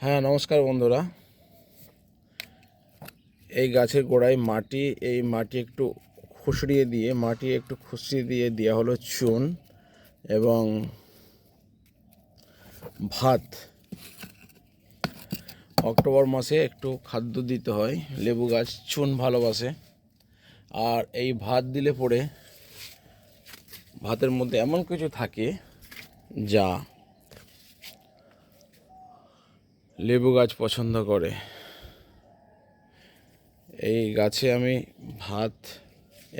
হ্যাঁ, নমস্কার বন্ধুরা। এই গাছের গোড়ায় মাটি একটু খুসড়িয়ে দিয়ে দেওয়া হলো চুন এবং ভাত। অক্টোবর মাসে একটু খাদ্য দিতে হয়, লেবু গাছ চুন ভালোবাসে। আর এই ভাত দিলে পরে ভাতের মধ্যে এমন কিছু থাকে যা লেবু গাছ পছন্দ করে। এই গাছে আমি ভাত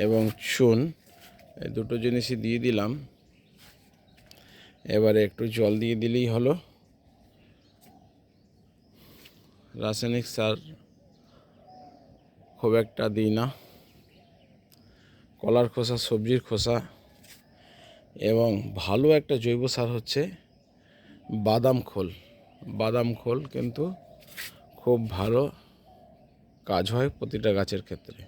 এবং চুন এই দুটো জিনিসই দিয়ে দিলাম। এবারে একটু জল দিয়ে দিলেই হলো। রাসায়নিক সার খুব একটা দিই না। কলার খোসা, সবজির খোসা এবং ভালো একটা জৈব সার হচ্ছে বাদাম খোল কিন্তু খুব ভালো কাজ হয় প্রতিটা গাছের ক্ষেত্রে।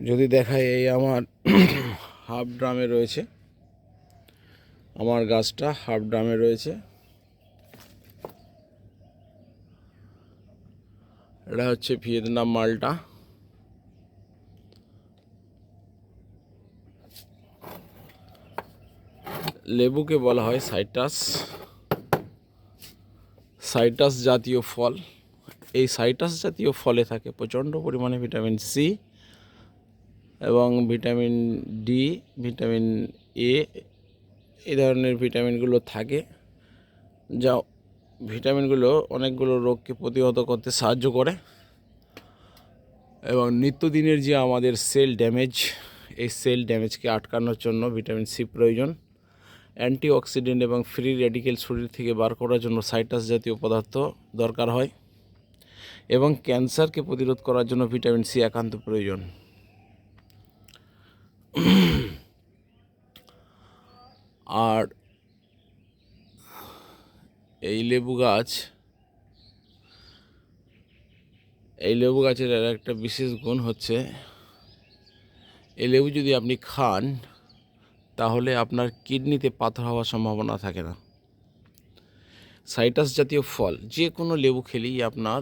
যদি দেখায়, এই আমার হাফ ড্রামে রয়েছে, আমার গাছটা হাফ ড্রামে রয়েছে। এটা হচ্ছে ভিয়েতনাম মালটা। লেবুকে বলা হয় সাইটাস জাতীয় ফল। এই সাইটাস জাতীয় ফলে থাকে প্রচণ্ড পরিমাণে ভিটামিন সি এবং ভিটামিন ডি, ভিটামিন এ, এই ধরনের ভিটামিনগুলো থাকে, যা ভিটামিনগুলো অনেকগুলো রোগকে প্রতিহত করতে সাহায্য করে এবং নিত্যদিনের যে আমাদের এই সেল ড্যামেজকে আটকানোর জন্য ভিটামিন সি প্রয়োজন। অ্যান্টিঅক্সিডেন্ট এবং ফ্রি রেডিকেল শরীর থেকে বার করার জন্য সাইটাস জাতীয় পদার্থ দরকার হয় এবং ক্যান্সারকে প্রতিরোধ করার জন্য ভিটামিন সি একান্ত প্রয়োজন। আর এই লেবু গাছের আর একটা বিশেষ গুণ হচ্ছে, এই লেবু যদি আপনি খান তাহলে আপনার কিডনিতে পাথর হওয়ার সম্ভাবনা থাকে না। সাইটাস জাতীয় ফল যে কোনো লেবু খেলেই আপনার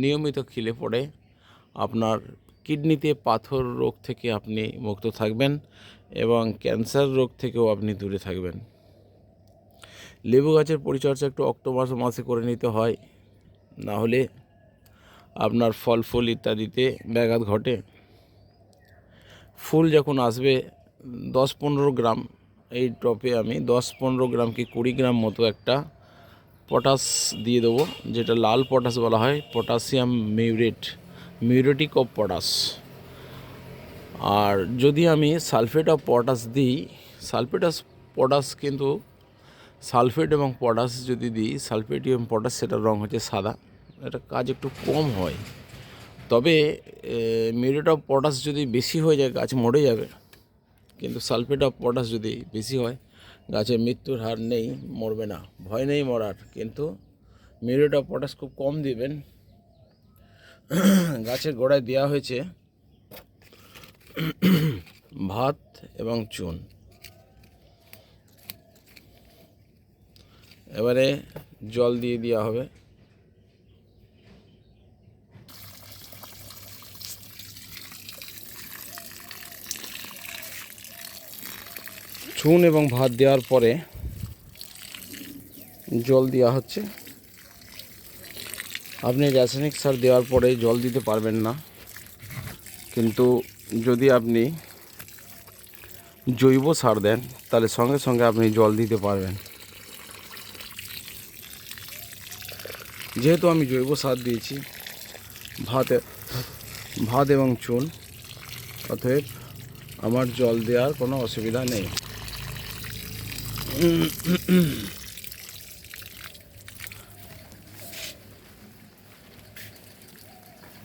নিয়মিত খেলে পড়ে আপনার কিডনিতে পাথর রোগ থেকে আপনি মুক্ত থাকবেন এবং ক্যান্সার রোগ থেকেও আপনি দূরে থাকবেন। লেবু গাছের পরিচর্যা একটু অক্টোবর মাসে করে নিতে হয়, না হলে আপনার ফল ফুল ইত্যাদিতে ব্যাঘাত ঘটে। ফুল যখন আসবে 10-15 গ্রাম, এই টপে আমি 10-15 গ্রাম কি 20 গ্রাম মতো একটা পটাশ দিয়ে দেবো, যেটা লাল পটাশ বলা হয়, পটাশিয়াম মিউরেটিক অফ পটাশ। আর যদি আমি সালফেট অফ পটাশ দিই, সালফেট এবং পটাশ যদি দিই, সালফেট এবং পটাশ, সেটার রঙ হচ্ছে সাদা, এটা কাজ একটু কম হয়। তবে মিউরেট অফ পটাশ যদি বেশি হয়ে যায় গাছ মরে যাবে, কিন্তু সালফেট অফ পটাশ যদি বেশি হয় গাছের মৃত্যুর হার নেই, মরবে না, ভয় নেই মরার। কিন্তু মিউরেট অফ পটাশ খুব কম দিবেন। গাছের গোড়ায় দেওয়া হয়েছে ভাত এবং চুন। এবারে জল দিয়ে দেওয়া হবে। চুন এবং ভাত দেওয়ার পরে জল দেওয়া হচ্ছে। আপনি রাসায়নিক সার দেওয়ার পরে জল দিতে পারবেন না, কিন্তু যদি আপনি জৈব সার দেন তাহলে সঙ্গে সঙ্গে আপনি জল দিতে পারবেন। যেহেতু আমি জৈব সার দিয়েছি ভাত এবং চুন, অতএব আমার জল দেওয়ার কোনো অসুবিধা নেই।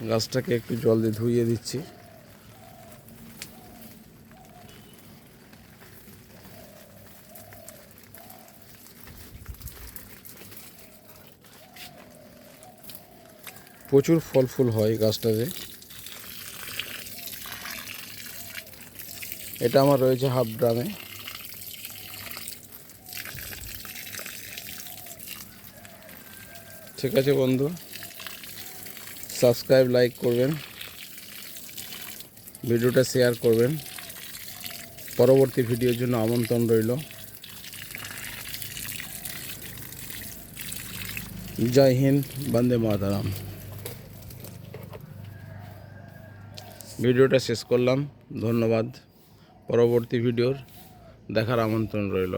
গাছটাকে একটু জল দিয়ে ধুইয়ে দিচ্ছি। প্রচুর ফল ফুল হয় গাছটাতে। এটা আমার রয়েছে হাফ ড্রামে। ঠিক আছে বন্ধু, সাবস্ক্রাইব লাইক করবেন, ভিডিওটা শেয়ার করবেন। পরবর্তী ভিডিওর জন্য আমন্ত্রণ রইল। জয় হিন্দ, বন্দে মাতরম। ভিডিওটা শেষ করলাম, ধন্যবাদ। পরবর্তী ভিডিওর দেখার আমন্ত্রণ রইল।